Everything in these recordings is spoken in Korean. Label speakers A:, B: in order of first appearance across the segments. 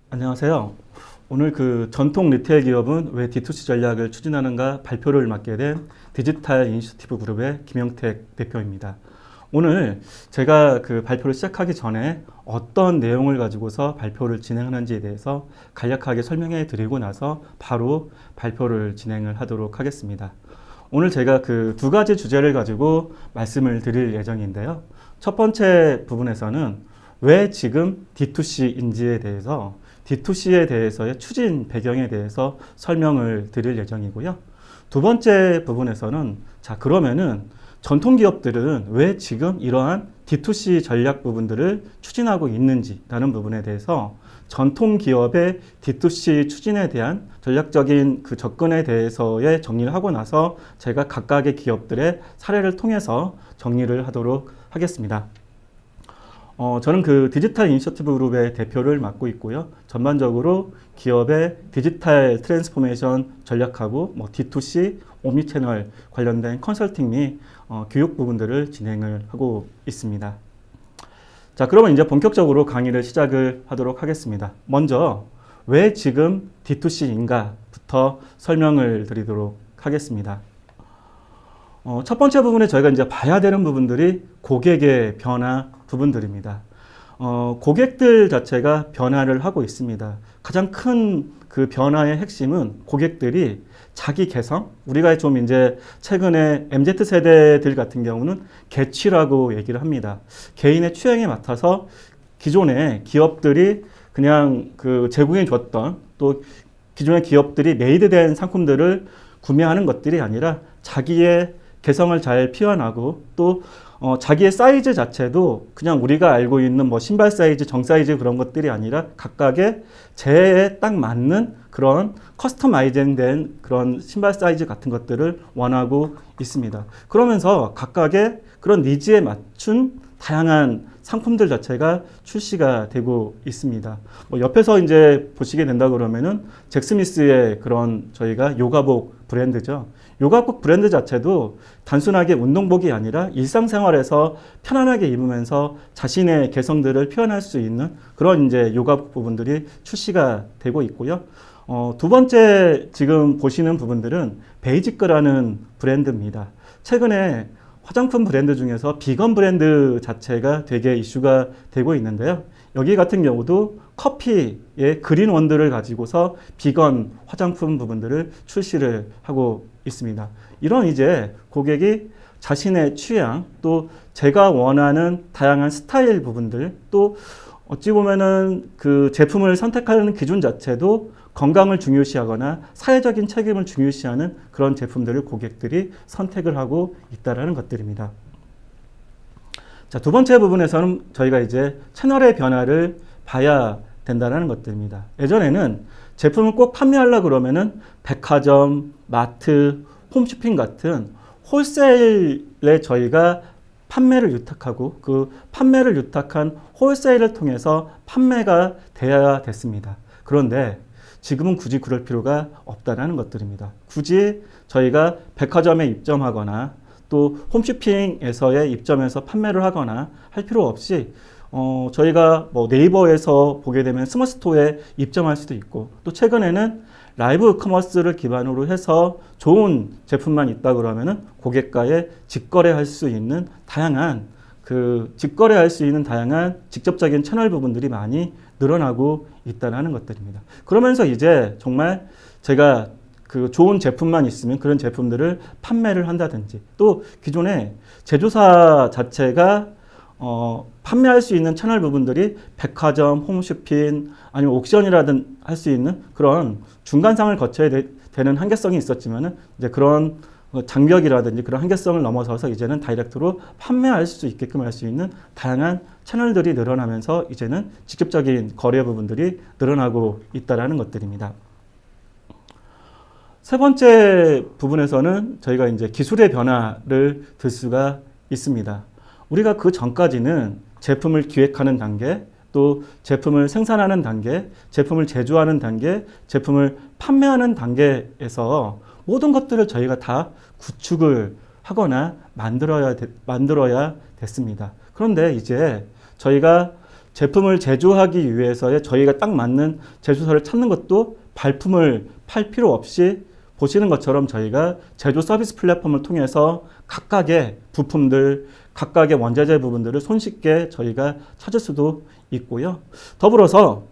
A: 안녕하세요. 오늘 전통 리테일 기업은 왜 D2C 전략을 추진하는가 발표를 맡게 된 디지털 이니셔티브 그룹의 김영택 대표입니다. 오늘 제가 발표를 시작하기 전에 어떤 내용을 가지고서 발표를 진행하는지에 대해서 간략하게 설명해 드리고 나서 바로 발표를 진행을 하도록 하겠습니다. 오늘 제가 두 가지 주제를 가지고 말씀을 드릴 예정인데요. 첫 번째 부분에서는 왜 지금 D2C인지에 대해서 D2C에 대해서의 추진 배경에 대해서 설명을 드릴 예정이고요. 두 번째 부분에서는 그러면은 전통 기업들은 왜 지금 이러한 D2C 전략 부분들을 추진하고 있는지라는 부분에 대해서 전통 기업의 D2C 추진에 대한 전략적인 접근에 대해서의 정리를 하고 나서 제가 각각의 기업들의 사례를 통해서 정리를 하도록 하겠습니다. 저는 디지털 이니셔티브 그룹의 대표를 맡고 있고요. 전반적으로 기업의 디지털 트랜스포메이션 전략하고 D2C, 옴니채널 관련된 컨설팅 및 교육 부분들을 진행을 하고 있습니다. 자, 그러면 이제 본격적으로 강의를 시작을 하도록 하겠습니다. 먼저 왜 지금 D2C인가부터 설명을 드리도록 하겠습니다. 첫 번째 부분에 저희가 이제 봐야 되는 부분들이 고객의 변화 부분들입니다. 고객들 자체가 변화를 하고 있습니다. 가장 큰 변화의 핵심은 고객들이 자기 개성, 우리가 좀 이제 최근에 MZ세대들 같은 경우는 개취라고 얘기를 합니다. 개인의 취향에 맡아서 기존의 기업들이 그냥 제공해 줬던 또 기존의 기업들이 메이드된 상품들을 구매하는 것들이 아니라 자기의 개성을 잘 표현하고 또 자기의 사이즈 자체도 그냥 우리가 알고 있는 신발 사이즈, 정 사이즈 그런 것들이 아니라 각각의 제에 딱 맞는 그런 커스터마이징된 그런 신발 사이즈 같은 것들을 원하고 있습니다. 그러면서 각각의 그런 니즈에 맞춘 다양한 상품들 자체가 출시가 되고 있습니다. 옆에서 이제 보시게 된다 그러면은 잭스미스의 그런 저희가 요가복 브랜드죠. 요가복 브랜드 자체도 단순하게 운동복이 아니라 일상생활에서 편안하게 입으면서 자신의 개성들을 표현할 수 있는 그런 이제 요가복 부분들이 출시가 되고 있고요. 두 번째 지금 보시는 부분들은 베이지크라는 브랜드입니다. 최근에 화장품 브랜드 중에서 비건 브랜드 자체가 되게 이슈가 되고 있는데요. 여기 같은 경우도 커피의 그린 원두를 가지고서 비건 화장품 부분들을 출시를 하고 있습니다. 이런 이제 고객이 자신의 취향 또 제가 원하는 다양한 스타일 부분들 또 어찌 보면은 제품을 선택하는 기준 자체도 건강을 중요시하거나 사회적인 책임을 중요시하는 그런 제품들을 고객들이 선택을 하고 있다는 것들입니다. 자, 두 번째 부분에서는 저희가 이제 채널의 변화를 봐야 된다는 것들입니다. 예전에는 제품을 꼭 판매하려고 그러면은 백화점, 마트, 홈쇼핑 같은 홀세일에 저희가 판매를 유탁하고 판매를 유탁한 홀세일을 통해서 판매가 돼야 됐습니다. 그런데 지금은 굳이 그럴 필요가 없다는 것들입니다. 굳이 저희가 백화점에 입점하거나 또 홈쇼핑에서의 입점해서 판매를 하거나 할 필요 없이 저희가 네이버에서 보게 되면 스마트스토어에 입점할 수도 있고 또 최근에는 라이브 커머스를 기반으로 해서 좋은 제품만 있다 그러면은 고객과의 직거래할 수 있는 다양한 직거래할 수 있는 다양한 직접적인 채널 부분들이 많이 늘어나고 있다는 것들입니다. 그러면서 이제 정말 제가 좋은 제품만 있으면 그런 제품들을 판매를 한다든지 또 기존에 제조사 자체가 판매할 수 있는 채널 부분들이 백화점, 홈쇼핑 아니면 옥션이라든 할 수 있는 그런 중간상을 거쳐야 되는 한계성이 있었지만은 이제 그런 장벽이라든지 그런 한계성을 넘어서서 이제는 다이렉트로 판매할 수 있게끔 할 수 있는 다양한 채널들이 늘어나면서 이제는 직접적인 거래 부분들이 늘어나고 있다는 것들입니다. 세 번째 부분에서는 저희가 이제 기술의 변화를 들 수가 있습니다. 우리가 그 전까지는 제품을 기획하는 단계, 또 제품을 생산하는 단계, 제품을 제조하는 단계, 제품을 판매하는 단계에서 모든 것들을 저희가 다 구축을 하거나 만들어야 됐습니다. 그런데 이제 저희가 제품을 제조하기 위해서의 저희가 딱 맞는 제조사를 찾는 것도 발품을 팔 필요 없이 보시는 것처럼 저희가 제조 서비스 플랫폼을 통해서 각각의 부품들, 각각의 원자재 부분들을 손쉽게 저희가 찾을 수도 있고요. 더불어서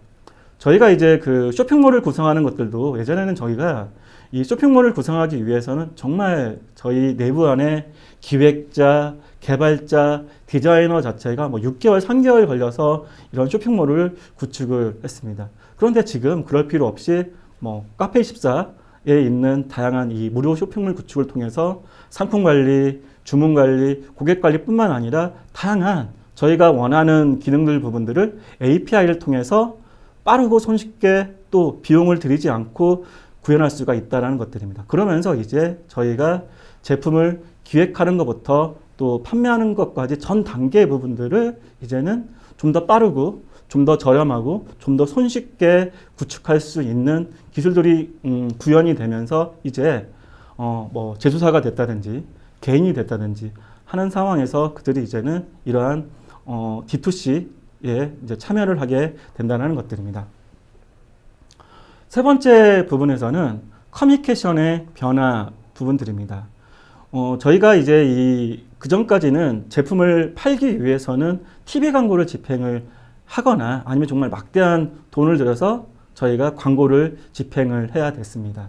A: 저희가 이제 그 쇼핑몰을 구성하는 것들도 예전에는 저희가 이 쇼핑몰을 구성하기 위해서는 정말 저희 내부 안에 기획자, 개발자, 디자이너 자체가 뭐 6개월, 3개월 걸려서 이런 쇼핑몰을 구축을 했습니다. 그런데 지금 그럴 필요 없이 뭐 카페24에 있는 다양한 이 무료 쇼핑몰 구축을 통해서 상품 관리, 주문 관리, 고객 관리뿐만 아니라 다양한 저희가 원하는 기능들 부분들을 API를 통해서 빠르고 손쉽게 또 비용을 들이지 않고 구현할 수가 있다는 것들입니다. 그러면서 이제 저희가 제품을 기획하는 것부터 또 판매하는 것까지 전 단계의 부분들을 이제는 좀 더 빠르고 좀 더 저렴하고 좀 더 손쉽게 구축할 수 있는 기술들이 구현이 되면서 이제 뭐 제조사가 됐다든지 개인이 됐다든지 하는 상황에서 그들이 이제는 이러한 D2C에 이제 참여를 하게 된다는 것들입니다. 세 번째 부분에서는 커뮤니케이션의 변화 부분들입니다. 저희가 이제 그 전까지는 제품을 팔기 위해서는 TV 광고를 집행을 하거나 아니면 정말 막대한 돈을 들여서 저희가 광고를 집행을 해야 됐습니다.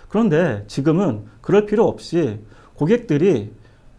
A: 그런데 지금은 그럴 필요 없이 고객들이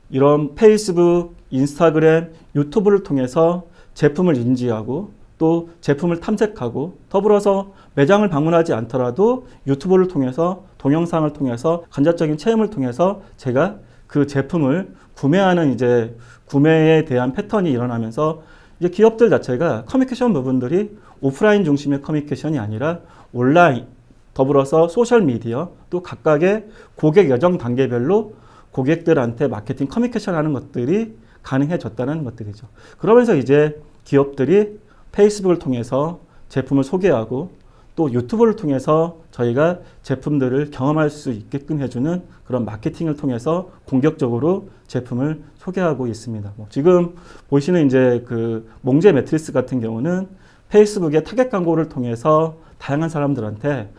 A: 이런 페이스북, 인스타그램, 유튜브를 통해서 제품을 인지하고 또 제품을 탐색하고 더불어서 매장을 방문하지 않더라도 유튜브를 통해서 동영상을 통해서 간접적인 체험을 통해서 제가 그 제품을 구매하는 이제 구매에 대한 패턴이 일어나면서 이제 기업들 자체가 커뮤니케이션 부분들이 오프라인 중심의 커뮤니케이션이 아니라 온라인 더불어서 소셜 미디어 또 각각의 고객 여정 단계별로 고객들한테 마케팅 커뮤니케이션 하는 것들이 가능해졌다는 것들이죠. 그러면서 이제 기업들이 페이스북을 통해서 제품을 소개하고 또 유튜브를 통해서 저희가 제품들을 경험할 수 있게끔 해주는 그런 마케팅을 통해서 공격적으로 제품을 소개하고 있습니다. 지금 보시는 이제 그 몽제 매트리스 같은 경우는 페이스북의 타겟 광고를 통해서 다양한 사람들한테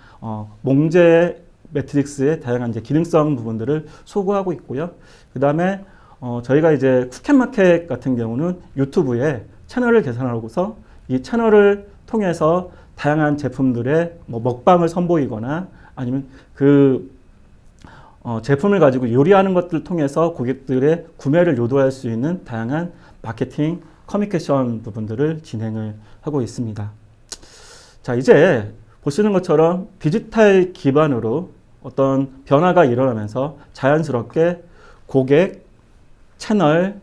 A: 몽제 매트릭스의 다양한 이제 기능성 부분들을 소구하고 있고요. 그 다음에 저희가 이제 쿠켓마켓 같은 경우는 유튜브에 채널을 개설하고서 이 채널을 통해서 다양한 제품들의 뭐 먹방을 선보이거나 아니면 그 제품을 가지고 요리하는 것들을 통해서 고객들의 구매를 유도할 수 있는 다양한 마케팅 커뮤니케이션 부분들을 진행을 하고 있습니다. 자, 이제 보시는 것처럼 디지털 기반으로 어떤 변화가 일어나면서 자연스럽게 고객, 채널,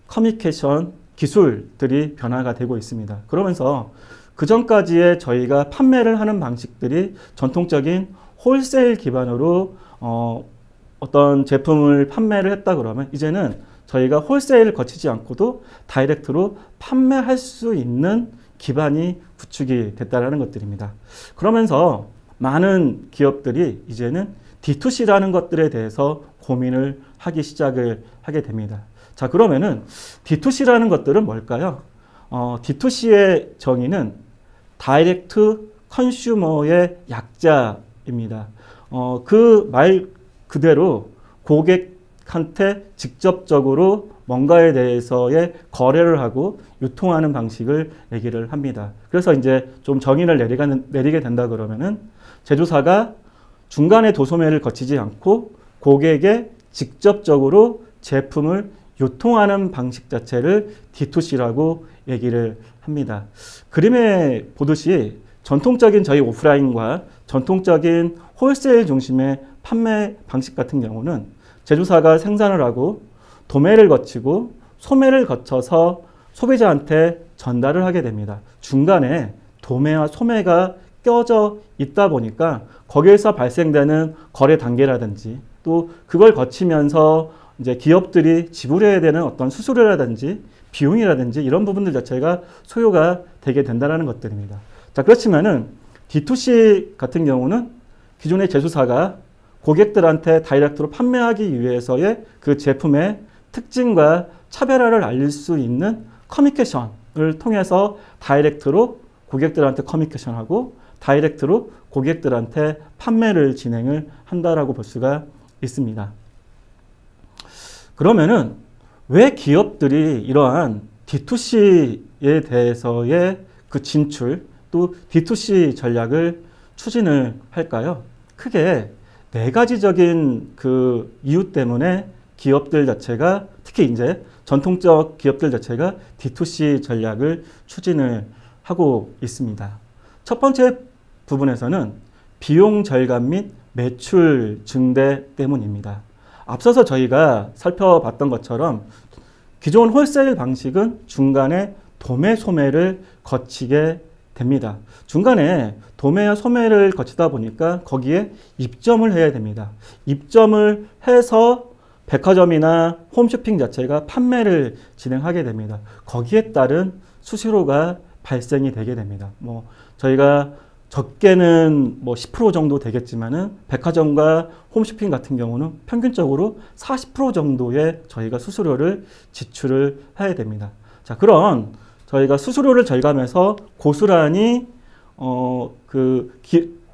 A: 커뮤니케이션, 기술들이 변화가 되고 있습니다. 그러면서 그 전까지의 저희가 판매를 하는 방식들이 전통적인 홀세일 기반으로 어떤 제품을 판매를 했다 그러면 이제는 저희가 홀세일을 거치지 않고도 다이렉트로 판매할 수 있는 기반이 구축이 됐다는 것들입니다. 그러면서 많은 기업들이 이제는 D2C라는 것들에 대해서 고민을 하기 시작을 하게 됩니다. 자, 그러면은 D2C라는 것들은 뭘까요? D2C의 정의는 다이렉트 컨슈머의 약자입니다. 그 말 그대로 고객한테 직접적으로 뭔가에 대해서의 거래를 하고 유통하는 방식을 얘기를 합니다. 그래서 이제 좀 정의를 내리게 된다 그러면은 제조사가 중간에 도소매를 거치지 않고 고객에 직접적으로 제품을 유통하는 방식 자체를 D2C라고 얘기를 합니다. 그림에 보듯이 전통적인 저희 오프라인과 전통적인 홀세일 중심의 판매 방식 같은 경우는 제조사가 생산을 하고 도매를 거치고 소매를 거쳐서 소비자한테 전달을 하게 됩니다. 중간에 도매와 소매가 껴져 있다 보니까 거기에서 발생되는 거래 단계라든지 또 그걸 거치면서 이제 기업들이 지불해야 되는 어떤 수수료라든지 비용이라든지 이런 부분들 자체가 소요가 되게 된다는 것들입니다. 자, 그렇지만은 D2C 같은 경우는 기존의 제조사가 고객들한테 다이렉트로 판매하기 위해서의 그 제품의 특징과 차별화를 알릴 수 있는 커뮤니케이션을 통해서 다이렉트로 고객들한테 커뮤니케이션하고 다이렉트로 고객들한테 판매를 진행을 한다라고 볼 수가 있습니다. 그러면은 왜 기업들이 이러한 D2C에 대해서의 그 진출 또 D2C 전략을 추진을 할까요? 크게 네 가지적인 그 이유 때문에 기업들 자체가 특히 이제 전통적 기업들 자체가 D2C 전략을 추진을 하고 있습니다. 첫 번째 부분에서는 비용 절감 및 매출 증대 때문입니다. 앞서서 저희가 살펴봤던 것처럼 기존 홀세일 방식은 중간에 도매 소매를 거치게 됩니다. 중간에 도매와 소매를 거치다 보니까 거기에 입점을 해야 됩니다. 입점을 해서 백화점이나 홈쇼핑 자체가 판매를 진행하게 됩니다. 거기에 따른 수수료가 발생이 되게 됩니다. 뭐 저희가 적게는 뭐 10% 정도 되겠지만은 백화점과 홈쇼핑 같은 경우는 평균적으로 40% 정도의 저희가 수수료를 지출을 해야 됩니다. 자, 그런 저희가 수수료를 절감해서 고스란히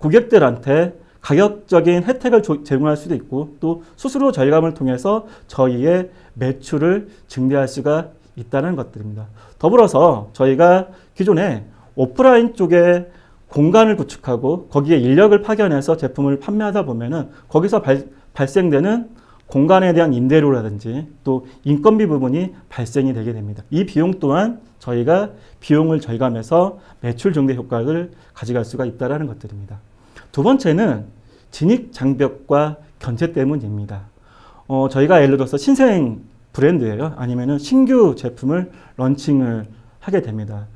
A: 고객들한테 가격적인 혜택을 제공할 수도 있고 또 수수료 절감을 통해서 저희의 매출을 증대할 수가 있다는 것들입니다. 더불어서 저희가 기존에 오프라인 쪽에 공간을 구축하고 거기에 인력을 파견해서 제품을 판매하다 보면은 거기서 발생되는 공간에 대한 임대료라든지 또 인건비 부분이 발생이 되게 됩니다. 이 비용 또한 저희가 비용을 절감해서 매출 증대 효과를 가져갈 수가 있다는 것들입니다. 두 번째는 진입 장벽과 견제 때문입니다. 저희가 예를 들어서 신생 브랜드예요. 아니면은 신규 제품을 런칭을 하게 됩니다.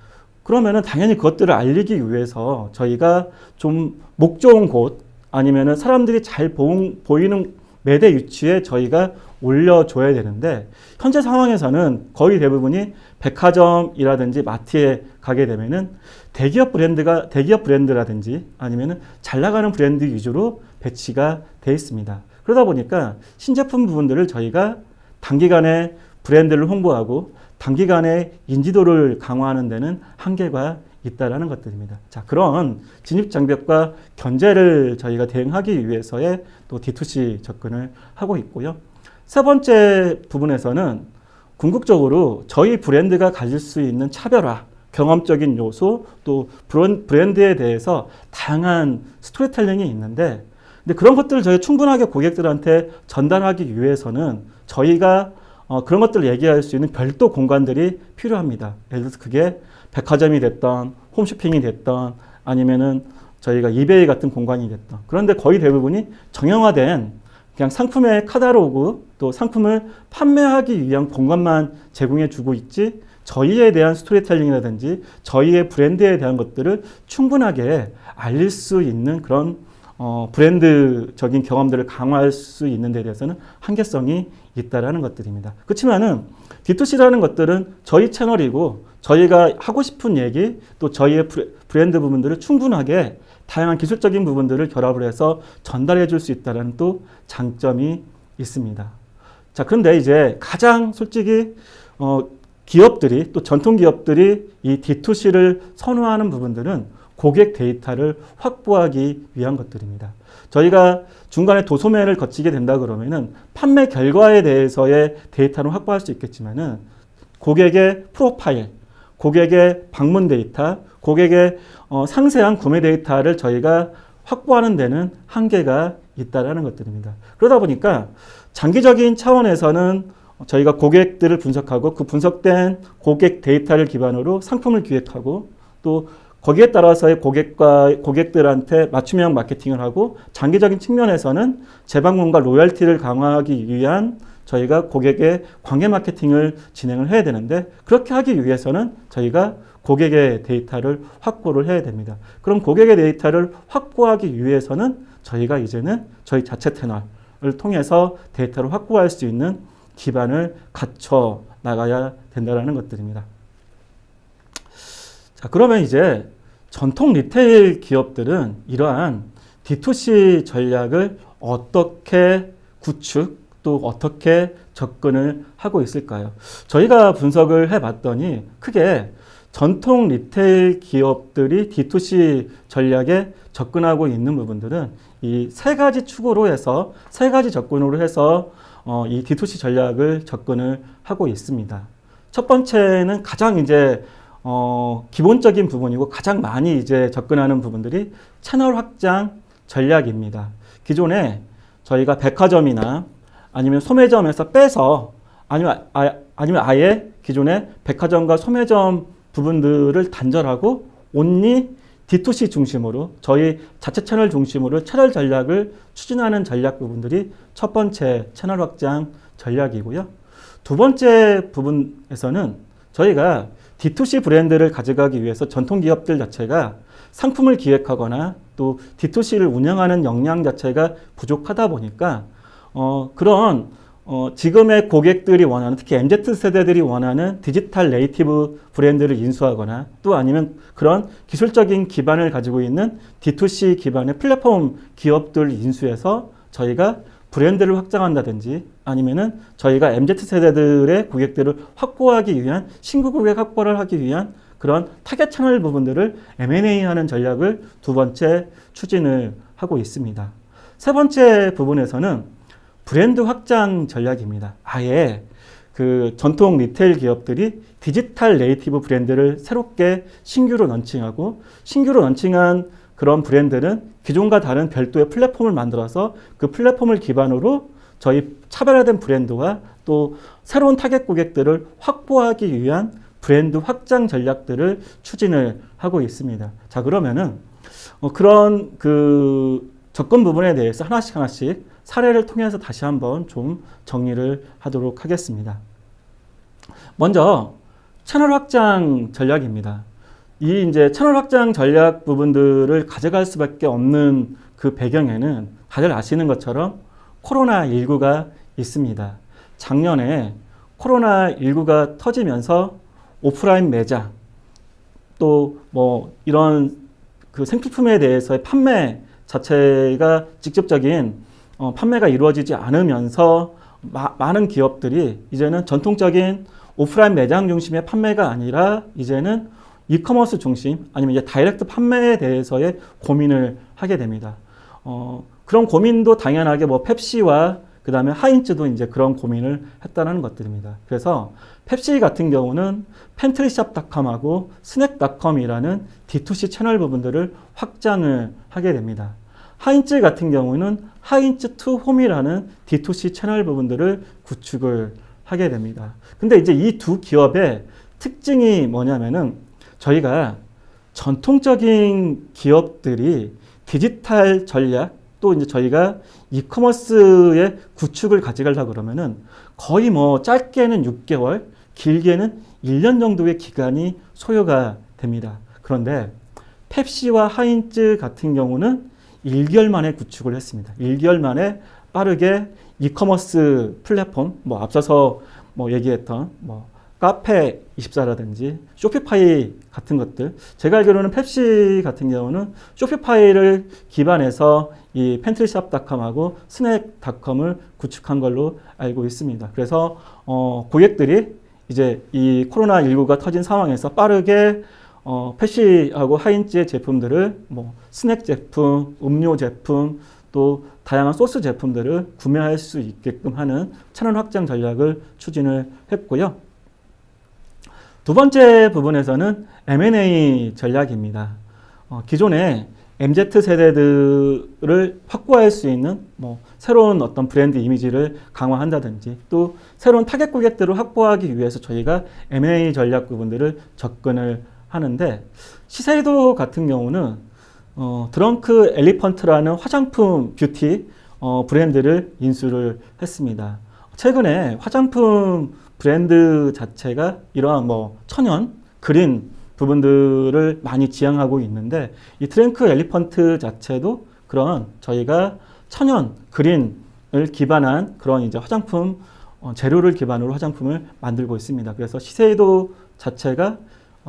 A: 그러면은 당연히 그것들을 알리기 위해서 저희가 좀 목 좋은 곳 아니면은 사람들이 잘 보이는 매대 위치에 저희가 올려줘야 되는데 현재 상황에서는 거의 대부분이 백화점이라든지 마트에 가게 되면은 대기업 브랜드라든지 아니면은 잘 나가는 브랜드 위주로 배치가 되어 있습니다. 그러다 보니까 신제품 부분들을 저희가 단기간에 브랜드를 홍보하고 단기간에 인지도를 강화하는 데는 한계가 있다라는 것들입니다. 자, 그런 진입 장벽과 견제를 저희가 대응하기 위해서의 또 D2C 접근을 하고 있고요. 세 번째 부분에서는 궁극적으로 저희 브랜드가 가질 수 있는 차별화, 경험적인 요소, 또 브랜드에 대해서 다양한 스토리텔링이 있는데 근데 그런 것들을 저희가 충분하게 고객들한테 전달하기 위해서는 저희가 그런 것들을 얘기할 수 있는 별도 공간들이 필요합니다. 예를 들어서 그게 백화점이 됐던 홈쇼핑이 됐던 아니면은 저희가 이베이 같은 공간이 됐던 그런데 거의 대부분이 정형화된 그냥 상품의 카탈로그 또 상품을 판매하기 위한 공간만 제공해 주고 있지 저희에 대한 스토리텔링이라든지 저희의 브랜드에 대한 것들을 충분하게 알릴 수 있는 그런 브랜드적인 경험들을 강화할 수 있는 데 대해서는 한계성이 있다라는 것들입니다. 그렇지만은 D2C라는 것들은 저희 채널이고 저희가 하고 싶은 얘기 또 저희의 브랜드 부분들을 충분하게 다양한 기술적인 부분들을 결합을 해서 전달해 줄 수 있다는 또 장점이 있습니다. 자, 그런데 이제 가장 솔직히 기업들이 또 전통 기업들이 이 D2C를 선호하는 부분들은 고객 데이터를 확보하기 위한 것들입니다. 저희가 중간에 도소매를 거치게 된다 그러면은 판매 결과에 대해서의 데이터는 확보할 수 있겠지만은 고객의 프로파일, 고객의 방문 데이터, 고객의 상세한 구매 데이터를 저희가 확보하는 데는 한계가 있다라는 것들입니다. 그러다 보니까 장기적인 차원에서는 저희가 고객들을 분석하고 그 분석된 고객 데이터를 기반으로 상품을 기획하고 또 거기에 따라서의 고객들한테 맞춤형 마케팅을 하고 장기적인 측면에서는 재방문과 로열티를 강화하기 위한 저희가 고객의 관계 마케팅을 진행을 해야 되는데 그렇게 하기 위해서는 저희가 고객의 데이터를 확보를 해야 됩니다. 그럼 고객의 데이터를 확보하기 위해서는 저희가 이제는 저희 자체 채널을 통해서 데이터를 확보할 수 있는 기반을 갖춰 나가야 된다는 것들입니다. 자, 그러면 이제 전통 리테일 기업들은 이러한 D2C 전략을 어떻게 구축 또 어떻게 접근을 하고 있을까요? 저희가 분석을 해봤더니 크게 전통 리테일 기업들이 D2C 전략에 접근하고 있는 부분들은 이 세 가지 축으로 해서 세 가지 접근으로 해서 이 D2C 전략을 접근을 하고 있습니다. 첫 번째는 가장 이제 기본적인 부분이고 가장 많이 이제 접근하는 부분들이 채널 확장 전략입니다. 기존에 저희가 백화점이나 아니면 소매점에서 빼서 아니면 아예 기존에 백화점과 소매점 부분들을 단절하고 온리 D2C 중심으로 저희 자체 채널 중심으로 채널 전략을 추진하는 전략 부분들이 첫 번째 채널 확장 전략이고요. 두 번째 부분에서는 저희가 D2C 브랜드를 가져가기 위해서 전통 기업들 자체가 상품을 기획하거나 또 D2C를 운영하는 역량 자체가 부족하다 보니까 그런 지금의 고객들이 원하는 특히 MZ세대들이 원하는 디지털 네이티브 브랜드를 인수하거나 또 아니면 그런 기술적인 기반을 가지고 있는 D2C 기반의 플랫폼 기업들 인수해서 저희가 브랜드를 확장한다든지 아니면은 저희가 MZ세대들의 고객들을 확보하기 위한 신규 고객 확보를 하기 위한 그런 타겟 채널 부분들을 M&A 하는 전략을 두 번째 추진을 하고 있습니다. 세 번째 부분에서는 브랜드 확장 전략입니다. 아예 그 전통 리테일 기업들이 디지털 네이티브 브랜드를 새롭게 신규로 런칭하고 신규로 런칭한 그런 브랜드는 기존과 다른 별도의 플랫폼을 만들어서 그 플랫폼을 기반으로 저희 차별화된 브랜드와 또 새로운 타겟 고객들을 확보하기 위한 브랜드 확장 전략들을 추진을 하고 있습니다. 자, 그러면은 그런 그 접근 부분에 대해서 하나씩 사례를 통해서 다시 한번 좀 정리를 하도록 하겠습니다. 먼저 채널 확장 전략입니다. 이 이제 채널 확장 전략 부분들을 가져갈 수밖에 없는 그 배경에는 다들 아시는 것처럼 코로나19가 있습니다. 작년에 코로나19가 터지면서 오프라인 매장 또 뭐 이런 그 생필품에 대해서의 판매 자체가 직접적인 판매가 이루어지지 않으면서 많은 기업들이 이제는 전통적인 오프라인 매장 중심의 판매가 아니라 이제는 이커머스 중심 아니면 이제 다이렉트 판매에 대해서의 고민을 하게 됩니다. 그런 고민도 당연하게 뭐 펩시와 그 다음에 하인츠도 이제 그런 고민을 했다는 것들입니다. 그래서 펩시 같은 경우는 팬트리샵닷컴하고 스낵닷컴이라는 D2C 채널 부분들을 확장을 하게 됩니다. 하인츠 같은 경우는 하인츠 투 홈이라는 D2C 채널 부분들을 구축을 하게 됩니다. 근데 이제 이 두 기업의 특징이 뭐냐면은 저희가 전통적인 기업들이 디지털 전략 또 이제 저희가 이커머스의 구축을 가져가려고 그러면은 거의 뭐 짧게는 6개월, 길게는 1년 정도의 기간이 소요가 됩니다. 그런데 펩시와 하인츠 같은 경우는 1개월 만에 구축을 했습니다. 1개월 만에 빠르게 이커머스 플랫폼, 뭐 앞서서 뭐 얘기했던 뭐 카페24라든지 쇼피파이 같은 것들, 제가 알기로는 펩시 같은 경우는 쇼피파이를 기반해서 이 팬트리샵닷컴하고 스낵닷컴을 구축한 걸로 알고 있습니다. 그래서 고객들이 이제 이 코로나19가 터진 상황에서 빠르게 펩시하고 하인츠의 제품들을 뭐 스낵 제품, 음료 제품, 또 다양한 소스 제품들을 구매할 수 있게끔 하는 채널 확장 전략을 추진을 했고요. 두 번째 부분에서는 M&A 전략입니다. 기존에 MZ세대들을 확보할 수 있는 뭐 새로운 어떤 브랜드 이미지를 강화한다든지 또 새로운 타겟 고객들을 확보하기 위해서 저희가 M&A 전략 부분들을 접근을 하는데 시세이도 같은 경우는 드렁크 엘리펀트라는 화장품 뷰티 브랜드를 인수를 했습니다. 최근에 화장품 브랜드 자체가 이러한 뭐 천연, 그린 부분들을 많이 지향하고 있는데 이 드렁크 엘리펀트 자체도 그런 저희가 천연, 그린을 기반한 그런 이제 화장품 재료를 기반으로 화장품을 만들고 있습니다. 그래서 시세이도 자체가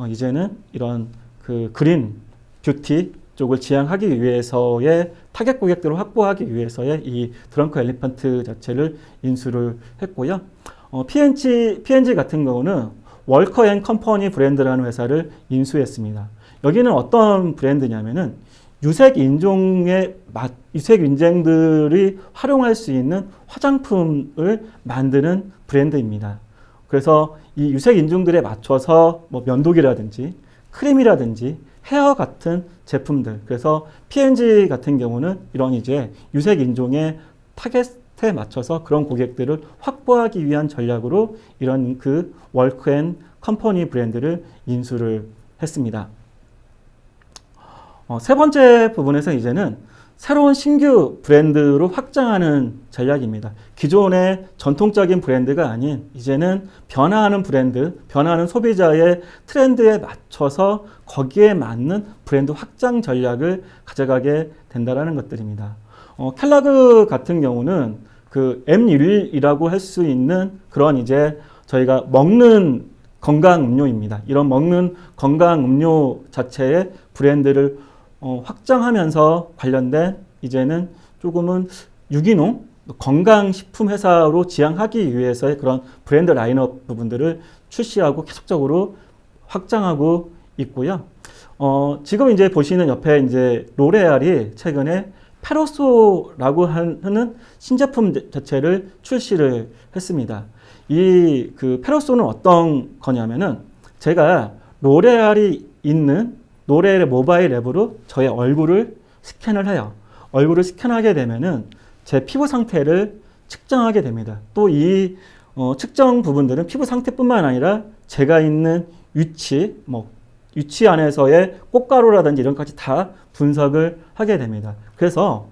A: 이제는 이런 그 그린 뷰티 쪽을 지향하기 위해서의 타겟 고객들을 확보하기 위해서의 이 드렁크 엘리펀트 자체를 인수를 했고요. P&G 같은 경우는 월커 앤 컴퍼니 브랜드라는 회사를 인수했습니다. 여기는 어떤 브랜드냐면은 유색 인종들이 활용할 수 있는 화장품을 만드는 브랜드입니다. 그래서 이 유색 인종들에 맞춰서 뭐 면도기라든지 크림이라든지 헤어 같은 제품들, 그래서 P&G 같은 경우는 이런 이제 유색 인종의 타겟에 맞춰서 그런 고객들을 확보하기 위한 전략으로 이런 그 월크 앤 컴퍼니 브랜드를 인수를 했습니다. 세 번째 부분에서 이제는 새로운 신규 브랜드로 확장하는 전략입니다. 기존의 전통적인 브랜드가 아닌 이제는 변화하는 브랜드, 변화하는 소비자의 트렌드에 맞춰서 거기에 맞는 브랜드 확장 전략을 가져가게 된다는 것들입니다. 켈러그 같은 경우는 그 M1이라고 할 수 있는 그런 이제 저희가 먹는 건강 음료입니다. 이런 먹는 건강 음료 자체의 브랜드를 확장하면서 관련된 이제는 조금은 유기농 건강식품 회사로 지향하기 위해서의 그런 브랜드 라인업 부분들을 출시하고 계속적으로 확장하고 있고요. 지금 이제 보시는 옆에 이제 로레알이 최근에 페로소라고 하는 신제품 자체를 출시를 했습니다. 이 그 페로소는 어떤 거냐면은 제가 로레알이 있는 로레알의 모바일 앱으로 저의 얼굴을 스캔을 해요. 얼굴을 스캔하게 되면은 제 피부 상태를 측정하게 됩니다. 또 이 측정 부분들은 피부 상태뿐만 아니라 제가 있는 위치, 위치 안에서의 꽃가루라든지 이런 것까지 다 분석을 하게 됩니다. 그래서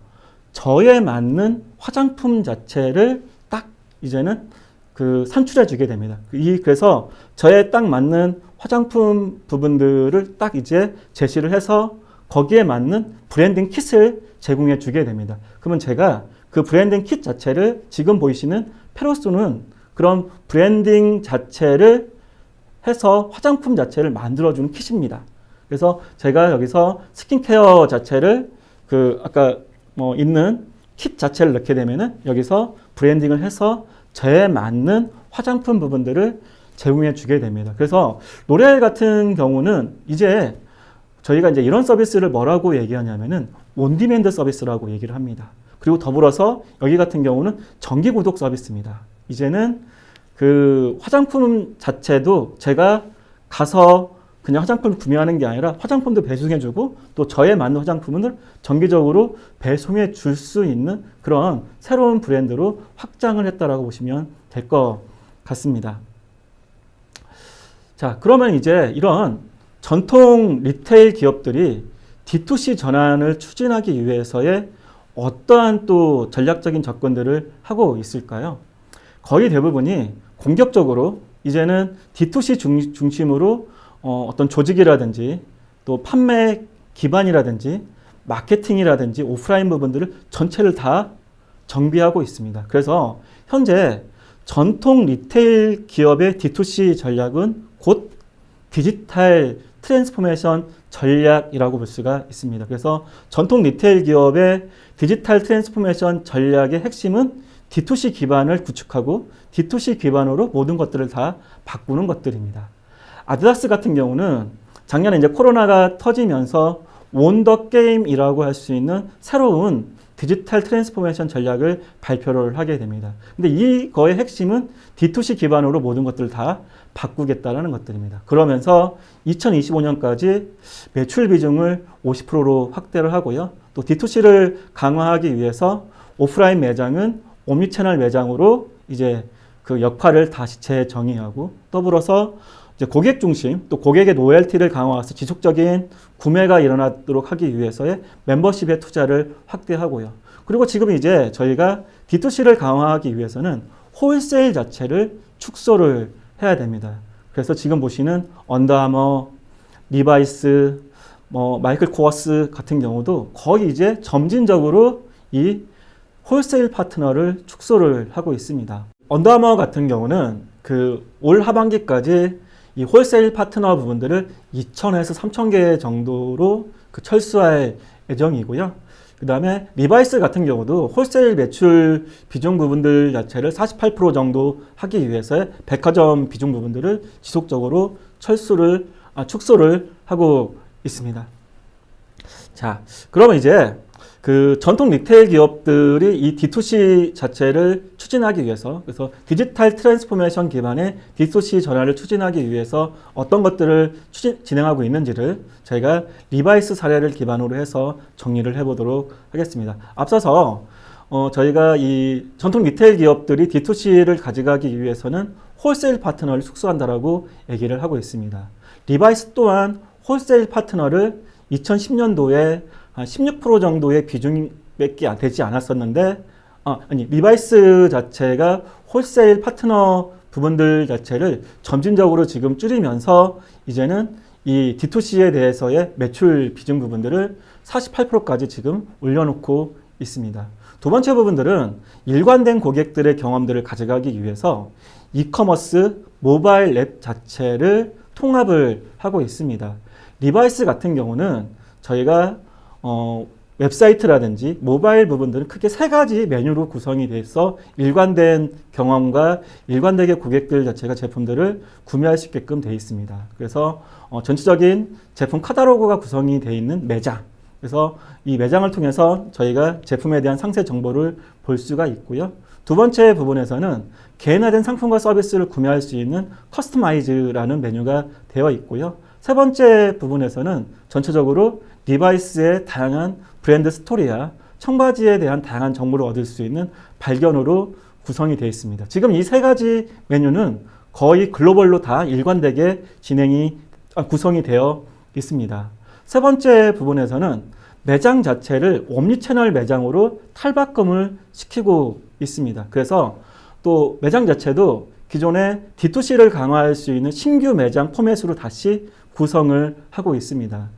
A: 저에 맞는 화장품 자체를 딱 이제는 그 산출해 주게 됩니다. 그래서 저에 딱 맞는 화장품 부분들을 딱 이제 제시를 해서 거기에 맞는 브랜딩 킷을 제공해 주게 됩니다. 그러면 제가 그 브랜딩 킷 자체를 지금 보이시는 페로소는 그런 브랜딩 자체를 해서 화장품 자체를 만들어주는 킷입니다. 그래서 제가 여기서 스킨케어 자체를 그 아까 있는 킷 자체를 넣게 되면은 여기서 브랜딩을 해서 저에 맞는 화장품 부분들을 제공해 주게 됩니다. 그래서 로레알 같은 경우는 이제 저희가 이제 이런 서비스를 뭐라고 얘기하냐면은 온디맨드 서비스라고 얘기를 합니다. 그리고 더불어서 여기 같은 경우는 정기 구독 서비스입니다. 이제는 그 화장품 자체도 제가 가서 그냥 화장품을 구매하는 게 아니라 화장품도 배송해주고 또 저에 맞는 화장품을 정기적으로 배송해 줄 수 있는 그런 새로운 브랜드로 확장을 했다라고 보시면 될 것 같습니다. 자, 그러면 이제 이런 전통 리테일 기업들이 D2C 전환을 추진하기 위해서의 어떠한 또 전략적인 접근들을 하고 있을까요? 거의 대부분이 공격적으로 이제는 D2C 중심으로 어떤 조직이라든지 또 판매 기반이라든지 마케팅이라든지 오프라인 부분들을 전체를 다 정비하고 있습니다. 그래서 현재 전통 리테일 기업의 D2C 전략은 곧 디지털 트랜스포메이션 전략이라고 볼 수가 있습니다. 그래서 전통 리테일 기업의 디지털 트랜스포메이션 전략의 핵심은 D2C 기반을 구축하고 D2C 기반으로 모든 것들을 다 바꾸는 것들입니다. 아디다스 같은 경우는 작년에 이제 코로나가 터지면서 원더 게임이라고 할 수 있는 새로운 디지털 트랜스포메이션 전략을 발표를 하게 됩니다. 근데 이거의 핵심은 D2C 기반으로 모든 것들을 다 바꾸겠다라는 것들입니다. 그러면서 2025년까지 매출 비중을 50%로 확대를 하고요. 또 D2C를 강화하기 위해서 오프라인 매장은 옴니채널 매장으로 이제 그 역할을 다시 재정의하고 더불어서 이제 고객 중심 또 고객의 로열티를 강화해서 지속적인 구매가 일어나도록 하기 위해서의 멤버십의 투자를 확대하고요. 그리고 지금 이제 저희가 D2C를 강화하기 위해서는 홀세일 자체를 축소를 해야 됩니다. 그래서 지금 보시는 언더아머, 리바이스, 마이클 코어스 같은 경우도 거의 이제 점진적으로 이 홀세일 파트너를 축소를 하고 있습니다. 언더아머 같은 경우는 그 올 하반기까지 이 홀세일 파트너 부분들을 2,000에서 3,000개 정도로 철수할 예정이고요. 그 다음에 리바이스 같은 경우도 홀세일 매출 비중 부분들 자체를 48% 정도 하기 위해서 백화점 비중 부분들을 지속적으로 축소를 하고 있습니다. 자, 그러면 이제 그 전통 리테일 기업들이 이 D2C 자체를 추진하기 위해서, 그래서 디지털 트랜스포메이션 기반의 D2C 전환을 추진하기 위해서 어떤 것들을 진행하고 있는지를 저희가 리바이스 사례를 기반으로 해서 정리를 해보도록 하겠습니다. 앞서서 저희가 이 전통 리테일 기업들이 D2C를 가져가기 위해서는 홀세일 파트너를 축소한다라고 얘기를 하고 있습니다. 리바이스 또한 홀세일 파트너를 2010년도에 한 16% 정도의 비중밖에 되지 않았었는데, 리바이스 자체가 홀세일 파트너 부분들 자체를 점진적으로 지금 줄이면서 이제는 이 D2C에 대해서의 매출 비중 부분들을 48%까지 지금 올려놓고 있습니다. 두 번째 부분들은 일관된 고객들의 경험들을 가져가기 위해서 이커머스 모바일 앱 자체를 통합을 하고 있습니다. 리바이스 같은 경우는 저희가 웹사이트라든지 모바일 부분들은 크게 세 가지 메뉴로 구성이 돼서 일관된 경험과 일관되게 고객들 자체가 제품들을 구매할 수 있게끔 되어 있습니다. 그래서 전체적인 제품 카탈로그가 구성이 되어 있는 매장, 그래서 이 매장을 통해서 저희가 제품에 대한 상세 정보를 볼 수가 있고요. 두 번째 부분에서는 개인화된 상품과 서비스를 구매할 수 있는 커스터마이즈라는 메뉴가 되어 있고요. 세 번째 부분에서는 전체적으로 리바이스의 다양한 브랜드 스토리와 청바지에 대한 다양한 정보를 얻을 수 있는 발견으로 구성이 되어 있습니다. 지금 이 세 가지 메뉴는 거의 글로벌로 다 일관되게 구성이 되어 있습니다. 세 번째 부분에서는 매장 자체를 옴니채널 매장으로 탈바꿈을 시키고 있습니다. 그래서 또 매장 자체도 기존의 D2C를 강화할 수 있는 신규 매장 포맷으로 다시 구성을 하고 있습니다.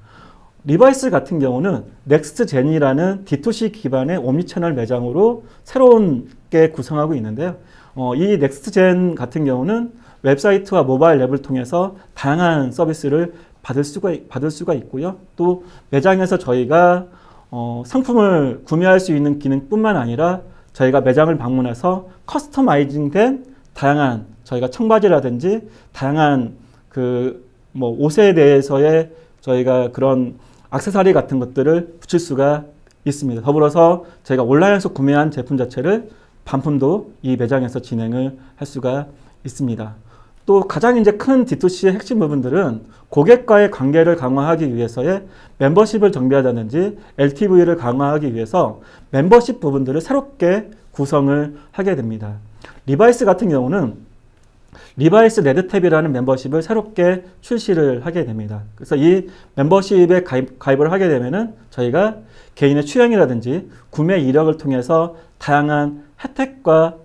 A: 리바이스 같은 경우는 넥스트젠이라는 D2C 기반의 옴니채널 매장으로 새롭게 구성하고 있는데요. 이 넥스트젠 같은 경우는 웹사이트와 모바일 앱을 통해서 다양한 서비스를 받을 수가 있고요. 또 매장에서 저희가 상품을 구매할 수 있는 기능뿐만 아니라 저희가 매장을 방문해서 커스터마이징된 다양한 저희가 청바지라든지 다양한 옷에 대해서의 저희가 그런 액세서리 같은 것들을 붙일 수가 있습니다. 더불어서 저희가 온라인에서 구매한 제품 자체를 반품도 이 매장에서 진행을 할 수가 있습니다. 또 가장 이제 큰 D2C의 핵심 부분들은 고객과의 관계를 강화하기 위해서의 멤버십을 정비하다든지 LTV를 강화하기 위해서 멤버십 부분들을 새롭게 구성을 하게 됩니다. 리바이스 같은 경우는 리바이스 레드탭이라는 멤버십을 새롭게 출시를 하게 됩니다. 그래서 이 멤버십에 가입을 하게 되면은 저희가 개인의 취향이라든지 구매 이력을 통해서 다양한 혜택과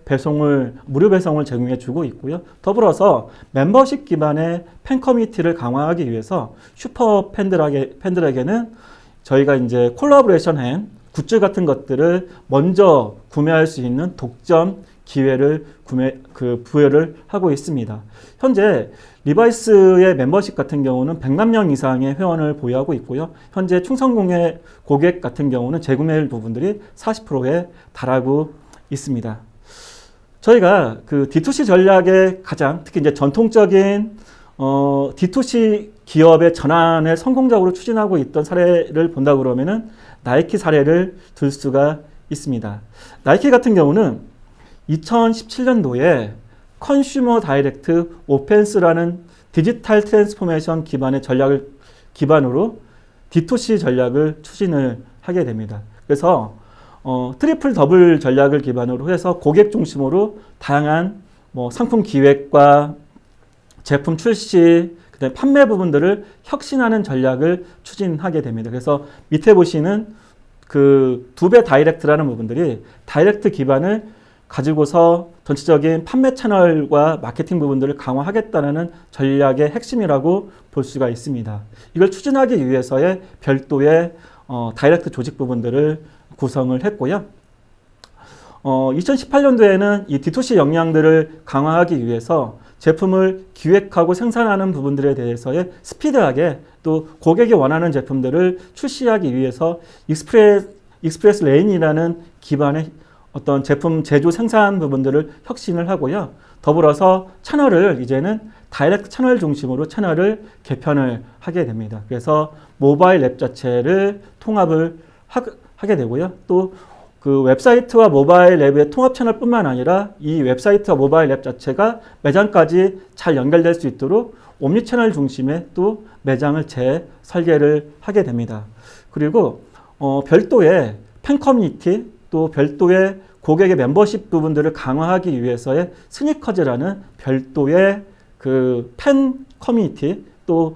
A: 무료 배송을 제공해 주고 있고요. 더불어서 멤버십 기반의 팬 커뮤니티를 강화하기 위해서 슈퍼 팬들에게는 저희가 이제 콜라보레이션한 굿즈 같은 것들을 먼저 구매할 수 있는 독점 기회를 부여를 하고 있습니다. 현재 리바이스의 멤버십 같은 경우는 100만 명 이상의 회원을 보유하고 있고요. 현재 충성공예 고객 같은 경우는 재구매율 부분들이 40%에 달하고 있습니다. 저희가 그 D2C 전략의 가장 특히 이제 전통적인 D2C 기업의 전환을 성공적으로 추진하고 있던 사례를 본다 그러면은 나이키 사례를 들 수가 있습니다. 나이키 같은 경우는 2017년도에 컨슈머 다이렉트 오펜스라는 디지털 트랜스포메이션 기반의 전략을 기반으로 D2C 전략을 추진을 하게 됩니다. 그래서 트리플 더블 전략을 기반으로 해서 고객 중심으로 다양한 상품 기획과 제품 출시, 그다음에 판매 부분들을 혁신하는 전략을 추진하게 됩니다. 그래서 밑에 보시는 그 2배 다이렉트라는 부분들이 다이렉트 기반을 가지고서 전체적인 판매 채널과 마케팅 부분들을 강화하겠다는 전략의 핵심이라고 볼 수가 있습니다. 이걸 추진하기 위해서의 별도의 다이렉트 조직 부분들을 구성을 했고요. 2018년도에는 이 D2C 역량들을 강화하기 위해서 제품을 기획하고 생산하는 부분들에 대해서의 스피드하게 또 고객이 원하는 제품들을 출시하기 위해서 익스프레스 레인이라는 기반의 어떤 제품 제조 생산 부분들을 혁신을 하고요. 더불어서 채널을 이제는 다이렉트 채널 중심으로 채널을 개편을 하게 됩니다. 그래서 모바일 앱 자체를 통합을 하게 되고요. 또 그 웹사이트와 모바일 앱의 통합 채널뿐만 아니라 이 웹사이트와 모바일 앱 자체가 매장까지 잘 연결될 수 있도록 옴니 채널 중심의 또 매장을 재설계를 하게 됩니다. 그리고 별도의 팬 커뮤니티 또 별도의 고객의 멤버십 부분들을 강화하기 위해서의 스니커즈라는 별도의 그 팬 커뮤니티 또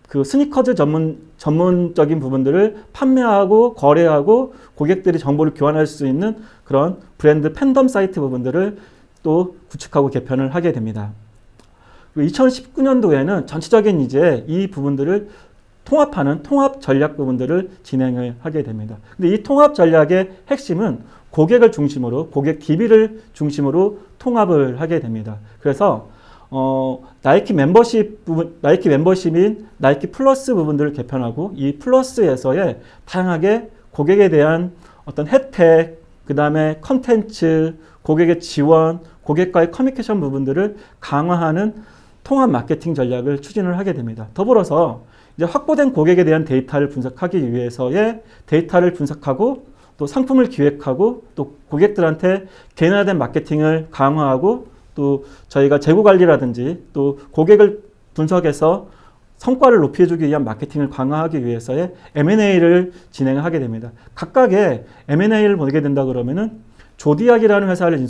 A: 그 스니커즈 전문적인 부분들을 판매하고 거래하고 고객들이 정보를 교환할 수 있는 그런 브랜드 팬덤 사이트 부분들을 또 구축하고 개편을 하게 됩니다. 2019년도에는 전체적인 이제 이 부분들을 통합하는 통합 전략 부분들을 진행을 하게 됩니다. 근데 이 통합 전략의 핵심은 고객을 중심으로, 고객 DB를 중심으로 통합을 하게 됩니다. 그래서 나이키 멤버십 부분, 나이키 멤버십인 나이키 플러스 부분들을 개편하고 이 플러스에서의 다양하게 고객에 대한 어떤 혜택, 그 다음에 컨텐츠, 고객의 지원, 고객과의 커뮤니케이션 부분들을 강화하는 통합 마케팅 전략을 추진을 하게 됩니다. 더불어서 이제 확보된 고객에 대한 데이터를 분석하기 위해서의 데이터를 분석하고 또 상품을 기획하고 또 고객들한테 개인화된 마케팅을 강화하고 또 저희가 재고 관리라든지 또 고객을 분석해서 성과를 높여주기 위한 마케팅을 강화하기 위해서의 M&A를 진행하게 됩니다. 각각의 M&A를 보게 된다 그러면은 조디악이라는 회사를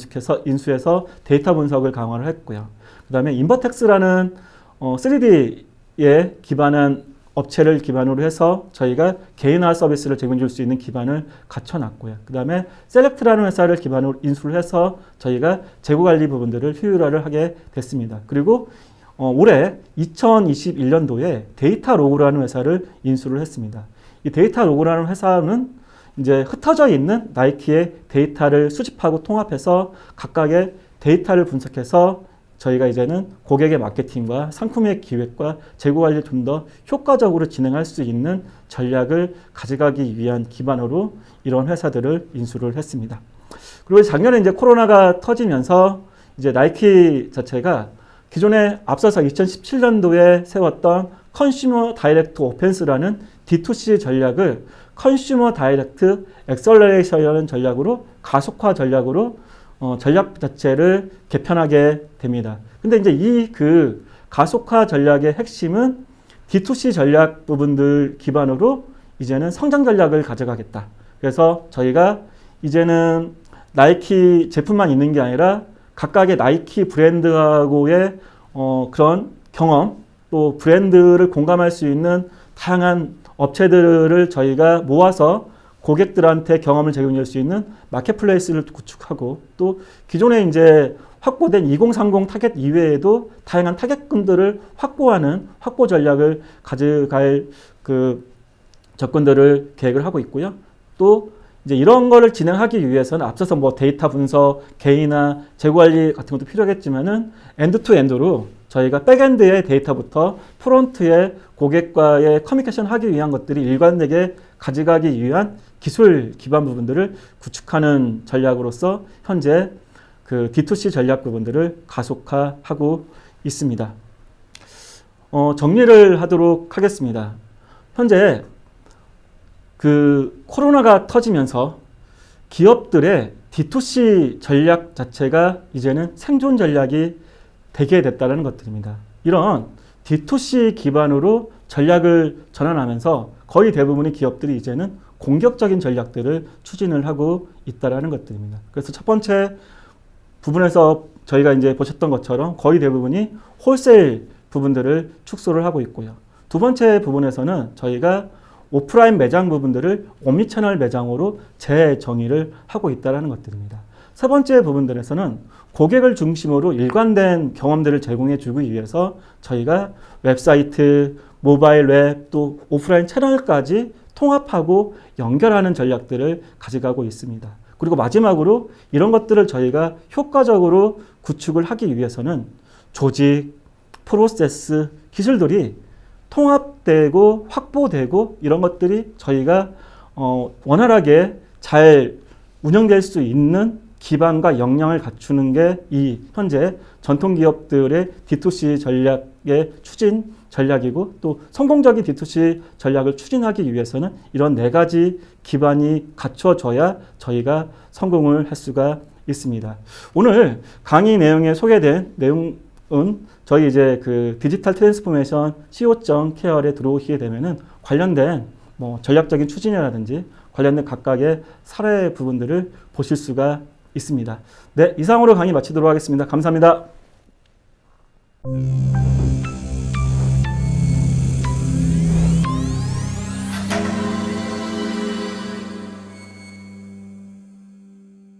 A: 인수해서 데이터 분석을 강화를 했고요. 그 다음에 인버텍스라는 3D에 기반한 업체를 기반으로 해서 저희가 개인화 서비스를 제공해 줄 수 있는 기반을 갖춰놨고요. 그 다음에 셀렉트라는 회사를 기반으로 인수를 해서 저희가 재고관리 부분들을 효율화를 하게 됐습니다. 그리고 올해 2021년도에 데이터로그라는 회사를 인수를 했습니다. 이 데이터로그라는 회사는 이제 흩어져 있는 나이키의 데이터를 수집하고 통합해서 각각의 데이터를 분석해서 저희가 이제는 고객의 마케팅과 상품의 기획과 재고 관리를 좀 더 효과적으로 진행할 수 있는 전략을 가져가기 위한 기반으로 이런 회사들을 인수를 했습니다. 그리고 작년에 이제 코로나가 터지면서 이제 나이키 자체가 기존에 앞서서 2017년도에 세웠던 컨슈머 다이렉트 오펜스라는 D2C 전략을 컨슈머 다이렉트 엑셀러레이션이라는 전략으로 가속화 전략으로 전략 자체를 개편하게 됩니다. 근데 이제 이 그 가속화 전략의 핵심은 D2C 전략 부분들 기반으로 이제는 성장 전략을 가져가겠다. 그래서 저희가 이제는 나이키 제품만 있는 게 아니라 각각의 나이키 브랜드하고의 그런 경험 또 브랜드를 공감할 수 있는 다양한 업체들을 저희가 모아서 고객들한테 경험을 제공할 수 있는 마켓플레이스를 구축하고 또 기존에 이제 확보된 2030 타겟 이외에도 다양한 타겟군들을 확보하는 확보 전략을 가져갈 그 접근들을 계획을 하고 있고요. 또 이제 이런 거를 진행하기 위해서는 앞서서 뭐 데이터 분석, 개인화, 재고 관리 같은 것도 필요하겠지만은 엔드 투 엔드로 저희가 백엔드의 데이터부터 프론트의 고객과의 커뮤니케이션 하기 위한 것들이 일관되게 가져가기 위한 기술 기반 부분들을 구축하는 전략으로서 현재 그 D2C 전략 부분들을 가속화하고 있습니다. 정리를 하도록 하겠습니다. 현재 그 코로나가 터지면서 기업들의 D2C 전략 자체가 이제는 생존 전략이 되게 됐다는 것들입니다. 이런 D2C 기반으로 전략을 전환하면서 거의 대부분의 기업들이 이제는 공격적인 전략들을 추진을 하고 있다는 것들입니다. 그래서 첫 번째 부분에서 저희가 이제 보셨던 것처럼 거의 대부분이 홀세일 부분들을 축소를 하고 있고요. 두 번째 부분에서는 저희가 오프라인 매장 부분들을 옴니채널 매장으로 재정의를 하고 있다는 것들입니다. 세 번째 부분들에서는 고객을 중심으로 일관된 경험들을 제공해 주기 위해서 저희가 웹사이트, 모바일 웹, 또 오프라인 채널까지 통합하고 연결하는 전략들을 가져가고 있습니다. 그리고 마지막으로 이런 것들을 저희가 효과적으로 구축을 하기 위해서는 조직, 프로세스, 기술들이 통합되고 확보되고 이런 것들이 저희가 원활하게 잘 운영될 수 있는 기반과 역량을 갖추는 게 이 현재 전통 기업들의 D2C 전략의 추진 전략이고, 또 성공적인 D2C 전략을 추진하기 위해서는 이런 네 가지 기반이 갖춰져야 저희가 성공을 할 수가 있습니다. 오늘 강의 내용에 소개된 내용은 저희 이제 그 디지털 트랜스포메이션 co.kr에 들어오시게 되면은 관련된 전략적인 추진이라든지 관련된 각각의 사례 부분들을 보실 수가 있습니다. 네, 이상으로 강의 마치도록 하겠습니다. 감사합니다.